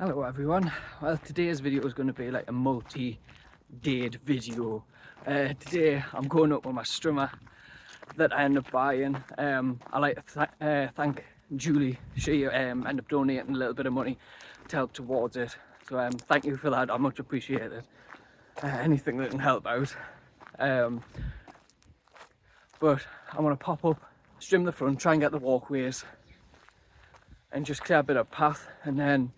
Hello everyone. Well, today's video is going to be like a multi-dayed video. Today I'm going up with my strimmer that I ended up buying. I like to thank Julie. She ended up donating a little bit of money to help towards it. So thank you for that. I much appreciate it. Anything that can help out. But I want to pop up, strim the front, try and get the walkways and just clear a bit of path, and then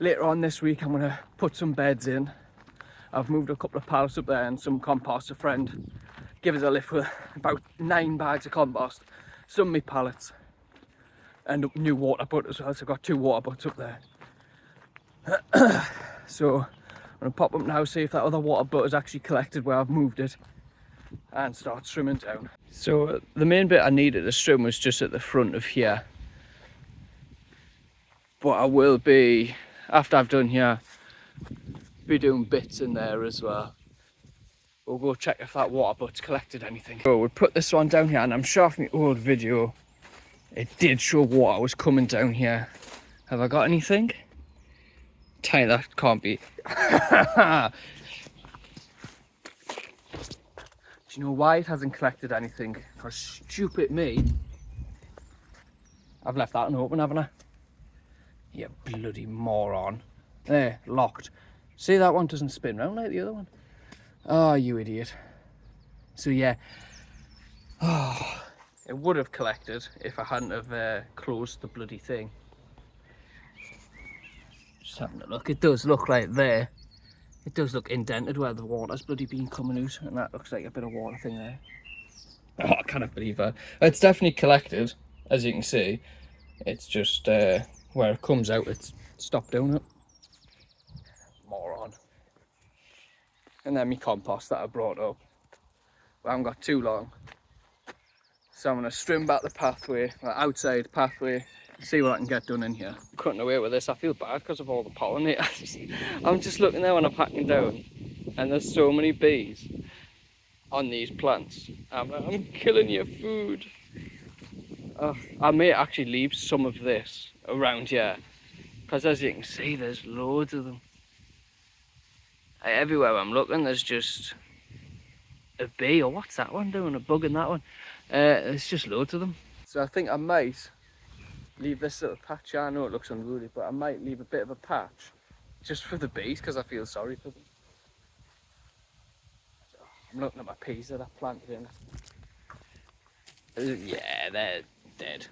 later on this week I'm going to put some beds in. I've moved a couple of pallets up there and some compost. A friend gave us a lift with about 9 bags of compost, some of my pallets, and new water butt as well. So I've got 2 water butts up there. So I'm going to pop up now, see if that other water butt is actually collected where I've moved it, and start strimming down. So the main bit I needed to strim was just at the front of here. But I will be, after I've done here, be doing bits in there as well. We'll go check if that water butt's collected anything. So we'll put this one down here, and I'm sure from the old video it did show water was coming down here. Have I got anything? Tell you that can't be. Do you know why it hasn't collected anything? Because stupid me, I've left that one open, haven't I? You bloody moron. There, locked. See, that one doesn't spin round like the other one. Oh, you idiot. So yeah, it would have collected if I hadn't have closed the bloody thing. Just having a look. It does look like there. It does look indented where the water's bloody been coming out, and that looks like a bit of water thing there. Oh, I cannot believe that. It's definitely collected, as you can see. It's just where it comes out, it's stopped down it. Moron. And then my compost that I brought up. I haven't got too long. So I'm going to strim back the pathway, the outside pathway, see what I can get done in here. Cutting away with this, I feel bad because of all the pollinators. I'm just looking there when I'm packing down, and there's so many bees on these plants. I'm like, I'm killing your food. I may actually leave some of this around here, because as you can see, there's loads of them. Everywhere I'm looking, there's just a bee, or what's that one doing? A bug in that one. There's just loads of them. So I think I might leave this little patch here. I know it looks unruly, but I might leave a bit of a patch just for the bees, because I feel sorry for them. So I'm looking at my peas that I planted in. Yeah, they're dead.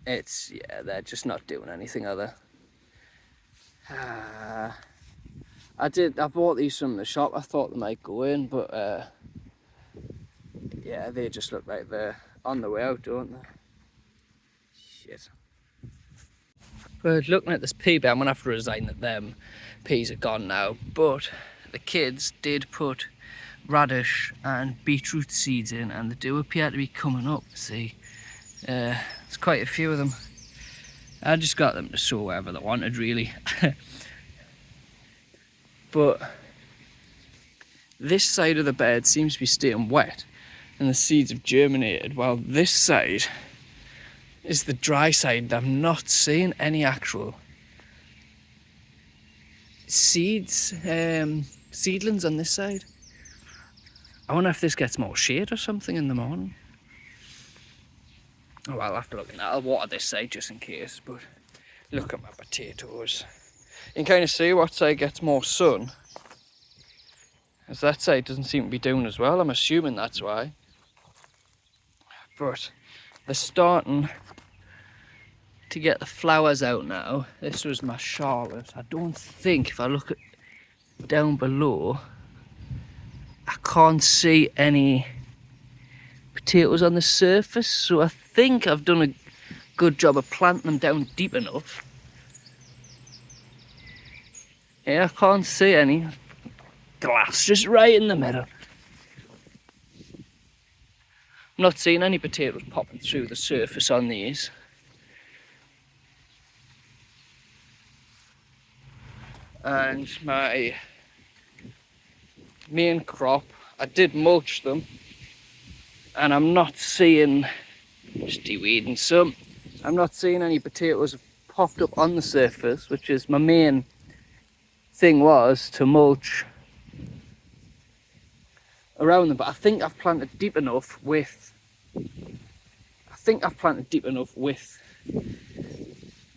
Yeah, they're just not doing anything other. I bought these from the shop. I thought they might go in, but yeah, they just look like they're on the way out, don't they? Shit. But looking at this pea bed, I'm gonna have to resign that them peas are gone now. But the kids did put radish and beetroot seeds in, and they do appear to be coming up. See, there's quite a few of them. I just got them to sow wherever they wanted, really. But this side of the bed seems to be staying wet, and the seeds have germinated, while this side is the dry side. I'm not seeing any actual seeds, seedlings on this side. I wonder if this gets more shade or something in the morning. Oh, well, I'll have to look at that. I'll water this side just in case, but look at my potatoes. You can kind of see what side gets more sun, as that side doesn't seem to be doing as well. I'm assuming that's why. But they're starting to get the flowers out now. This was my Charlotte. I don't think, if I look at down below, I can't see any potatoes on the surface, so I think I've done a good job of planting them down deep enough. Yeah, I can't see any. Glass just right in the middle. I'm not seeing any potatoes popping through the surface on these. And my main crop, I did mulch them, and I'm not seeing, just de-weeding some, I'm not seeing any potatoes popped up on the surface, which is my main thing, was to mulch around them. But I think I've planted deep enough with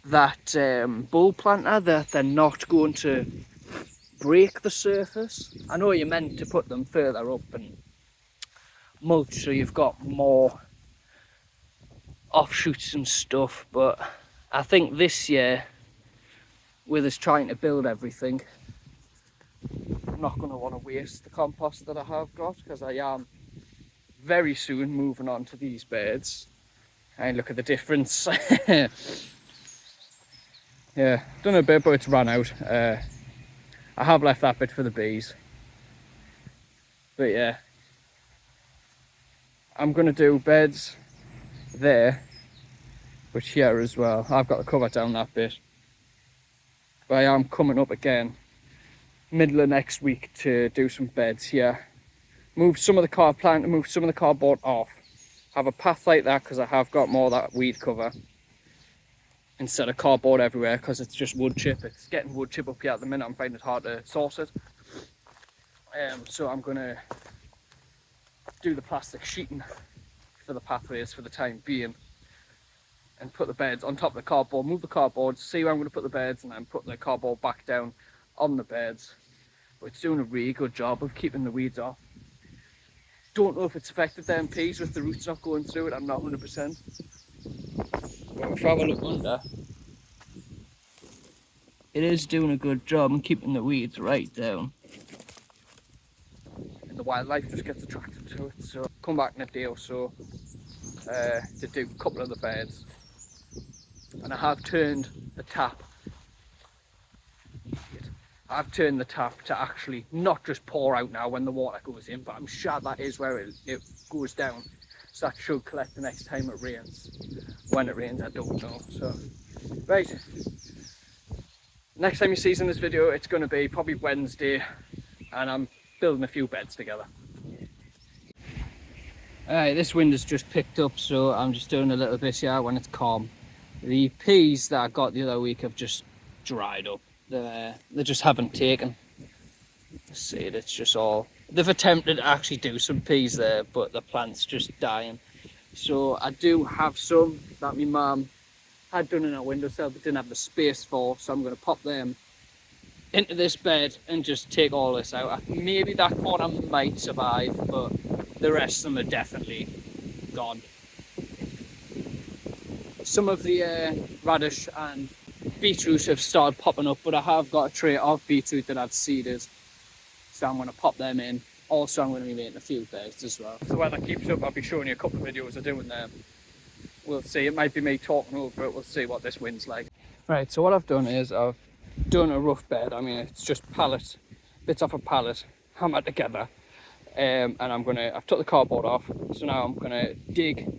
that bull planter that they're not going to break the surface. I know you're meant to put them further up and mulch so you've got more offshoots and stuff, but I think this year, with us trying to build everything, I'm not going to want to waste the compost that I have got, because I am very soon moving on to these beds. And look at the difference. Yeah, done a bit, but it's run out. I have left that bit for the bees. But yeah, I'm going to do beds there, but here as well. I've got to cover down that bit. But I am coming up again middle of next week to do some beds here. Move some of the cardboard off. Have a path like that because I have got more of that weed cover instead of cardboard everywhere, because it's just wood chip. It's getting wood chip up here at the minute. I'm finding it hard to source it. So I'm going to do the plastic sheeting for the pathways for the time being and put the beds on top of the cardboard, move the cardboard, see where I'm going to put the beds, and then put the cardboard back down on the beds. But it's doing a really good job of keeping the weeds off. Don't know if it's affected the MPs with the roots not going through it. I'm not 100%. But if I have a look under, it is doing a good job in keeping the weeds right down. And the wildlife just gets attracted to it. So come back in a day or so to do a couple of the beds. And I have turned the tap. I've turned the tap to actually not just pour out now when the water goes in, but I'm sure that is where it goes down. So that should collect the next time it rains. When it rains, I don't know. So, right. Next time you see us in this video, it's going to be probably Wednesday, and I'm building a few beds together. Alright, this wind has just picked up, so I'm just doing a little bit here when it's calm. The peas that I got the other week have just dried up. They just haven't taken. See, it's just all... They've attempted to actually do some peas there, but the plant's just dying. So I do have some that my mum had done in her windowsill but didn't have the space for, so I'm going to pop them into this bed and just take all this out. Maybe that corner might survive, but the rest of them are definitely gone. Some of the radish and beetroot have started popping up, but I have got a tray of beetroot that I've seeded, so I'm going to pop them in. Also, I'm going to be making a few beds as well. If the weather keeps up, I'll be showing you a couple of videos of doing them. We'll see. It might be me talking over it. We'll see what this wind's like. Right, so what I've done is I've done a rough bed. I mean, it's just bits off a pallet hammered together. And I've took the cardboard off, so now I'm gonna dig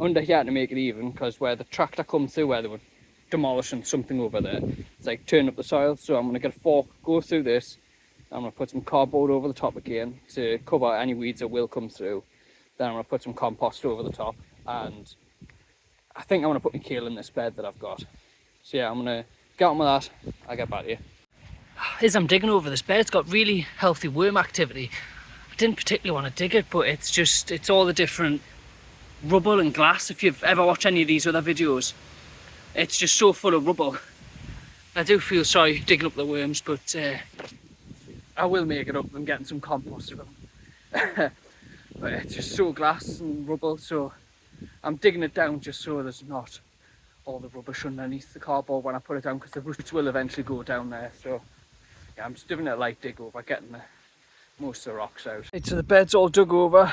under here to make it even, because where the tractor come through, where they were demolishing something over there, it's like turning up the soil. So I'm gonna get a fork, go through this. I'm gonna put some cardboard over the top again to cover any weeds that will come through. Then I'm gonna put some compost over the top, and I think I'm gonna put my kale in this bed that I've got. So yeah, I'm gonna get on with that. I'll get back to you. As I'm digging over this bed, it's got really healthy worm activity. I didn't particularly want to dig it, but it's all the different rubble and glass. If you've ever watched any of these other videos, it's just so full of rubble. I do feel sorry digging up the worms, but I will make it up and getting some compost for them. But it's just so glass and rubble, so I'm digging it down just so there's not all the rubbish underneath the cardboard when I put it down, because the roots will eventually go down there. So yeah, I'm just doing a light dig over, getting most of the rocks out. Right, so the bed's all dug over.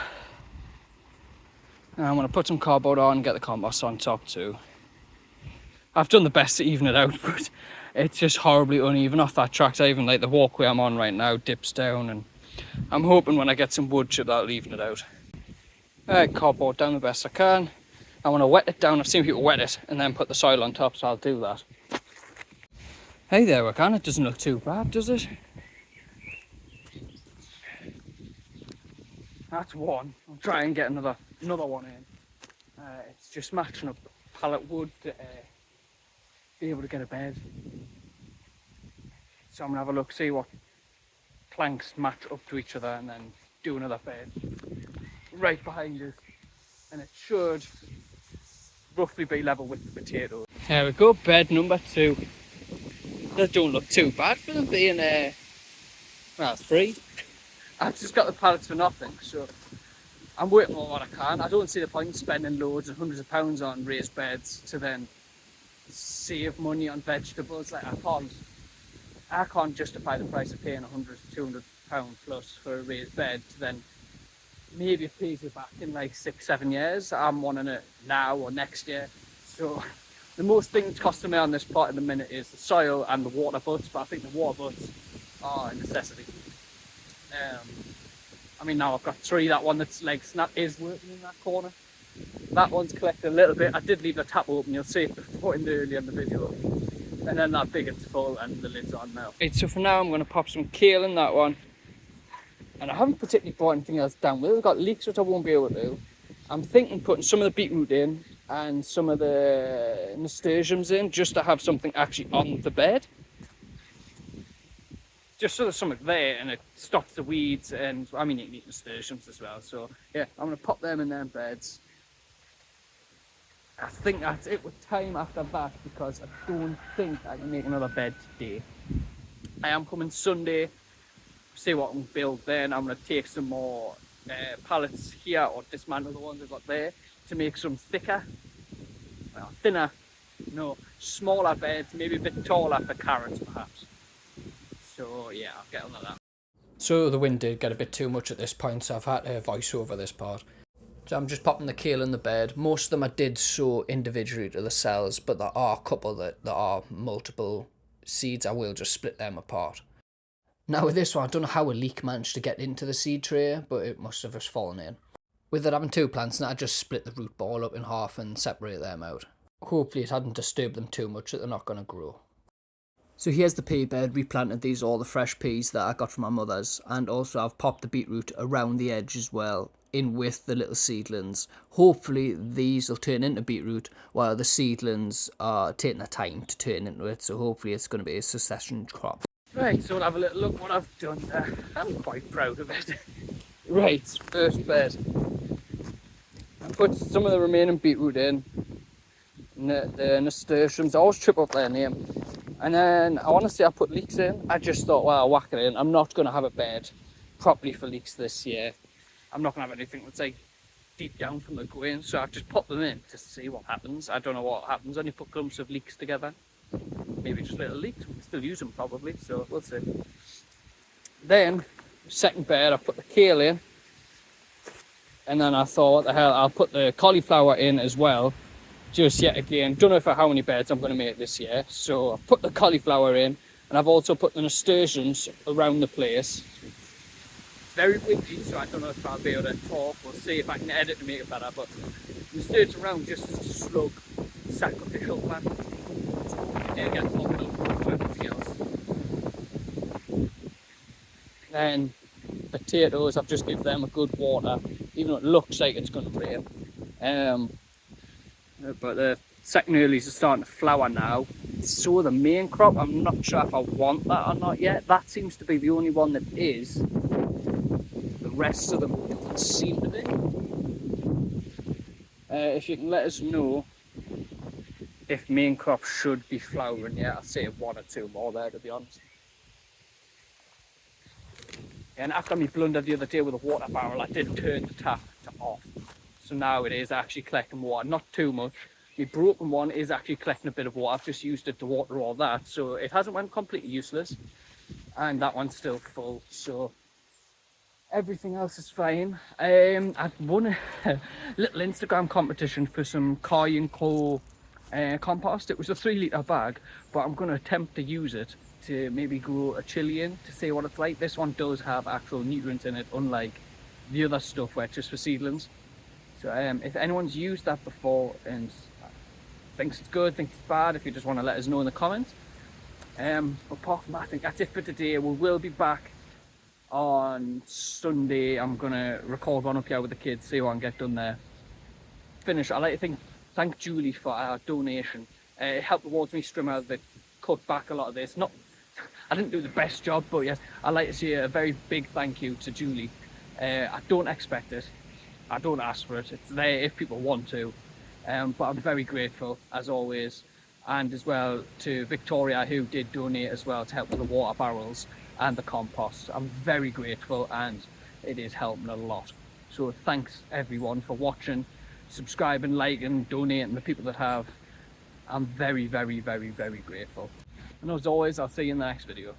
And I'm going to put some cardboard on and get the compost on top too. I've done the best to even it out, but it's just horribly uneven off that tractor. Even like the walkway I'm on right now dips down, and I'm hoping when I get some wood chip that'll even it out. Alright, cardboard down the best I can. I want to wet it down. I've seen people wet it and then put the soil on top, so I'll do that. Hey there, Wakan. It doesn't look too bad, does it? That's one. I'll try and get another one in. It's just matching up pallet wood be able to get a bed. So I'm gonna have a look, see what planks match up to each other, and then do another bed right behind us, and it should roughly be level with the potatoes. There we go, bed number 2. That don't look too bad for them being well, 3. I've just got the pallets for nothing, so I'm waiting on what I can. I don't see the point in spending loads and hundreds of pounds on raised beds to then save money on vegetables. Like I can't justify the price of paying £100 to £200 plus for a raised bed to then maybe it pays you back in like 6-7 years. I'm wanting it now or next year. So the most thing that's costing me on this plot at the minute is the soil and the water butts, but I think the water butts are a necessity. I mean, now I've got 3. That one that's like snap is working in that corner. That one's collected a little bit. I did leave the tap open, you'll see it before earlier in the video. And then that big it's full and the lid's on now. Right, so for now I'm going to pop some kale in that one. And I haven't particularly brought anything else down with it. I've got leeks which I won't be able to do. I'm thinking putting some of the beetroot in and some of the nasturtiums in just to have something actually on the bed. Just so there's something there and it stops the weeds, and I mean you can eat nasturtiums as well. So yeah, I'm going to pop them in them beds. I think that's it with time after that, because I don't think I can make another bed today. I am coming Sunday, see what I can build then. I'm going to take some more pallets here or dismantle the ones I've got there to make some thicker, well, thinner, no, smaller beds, maybe a bit taller for carrots perhaps. So yeah, I'll get on to that. So the wind did get a bit too much at this point, so I've had to voice over this part. So I'm just popping the kale in the bed. Most of them I did sow individually to the cells, but there are a couple that there are multiple seeds. I will just split them apart. Now with this one, I don't know how a leek managed to get into the seed tray, but it must have just fallen in. With it having 2 plants, now I just split the root ball up in half and separate them out. Hopefully it hadn't disturbed them too much that they're not going to grow. So here's the pea bed. We planted these all the fresh peas that I got from my mother's, and also I've popped the beetroot around the edge as well, in with the little seedlings. Hopefully these will turn into beetroot while the seedlings are taking their time to turn into it, so hopefully it's going to be a succession crop. Right, so we'll have a little look what I've done there. I'm quite proud of it. Right, first bed. I put some of the remaining beetroot in, the nasturtiums. I always trip up their name. And then I want to say I put leeks in. I just thought, well, I'll whack it in. I'm not going to have a bed properly for leeks this year. I'm not going to have anything that's like deep down from the going, so I've just popped them in to see what happens. I don't know what happens when you put clumps of leeks together. Maybe just little leeks. We can still use them probably, so we'll see. Then, second bed, I put the kale in. And then I thought, what the hell, I'll put the cauliflower in as well. Just yet again, don't know for how many beds I'm going to make this year. So I've put the cauliflower in, and I've also put the nasturtiums around the place. Very windy, so I don't know if I'll be able to talk. We'll see if I can edit to make it better. But nasturtiums around just as a slug sacrificial plant. So you get long enough for everything else. Then potatoes, I've just given them a good water, even though it looks like it's going to rain. But the second earlies are starting to flower now. So the main crop, I'm not sure if I want that or not yet. That seems to be the only one that is. The rest of them don't seem to be. If you can let us know if main crop should be flowering yet, I'll say 1 or 2 more there, to be honest. And after me blunder the other day with a water barrel, I did turn the tap to off. So now it is actually collecting water, not too much. My broken one is actually collecting a bit of water. I've just used it to water all that, so it hasn't went completely useless. And that one's still full, so everything else is fine. I'd won a little Instagram competition for some Kai & Co compost. It was a 3-litre bag, but I'm going to attempt to use it to maybe grow a chilli in to see what it's like. This one does have actual nutrients in it, unlike the other stuff where it's just for seedlings. So if anyone's used that before and thinks it's good, thinks it's bad, if you just want to let us know in the comments. Apart from that, I think that's it for today. We will be back on Sunday. I'm going to record one up here with the kids, see what I can get done there. Finish. I'd like to thank Julie for our donation. It helped towards me trim out the cut back a lot of this. Not, I didn't do the best job, but yes, I'd like to say a very big thank you to Julie. I don't expect it. I don't ask for it. It's there if people want to. But I'm very grateful, as always. And as well to Victoria, who did donate as well to help with the water barrels and the compost. I'm very grateful, and it is helping a lot. So thanks everyone for watching, subscribing, liking, donating, the people that have. I'm very, very, very, very grateful. And as always, I'll see you in the next video.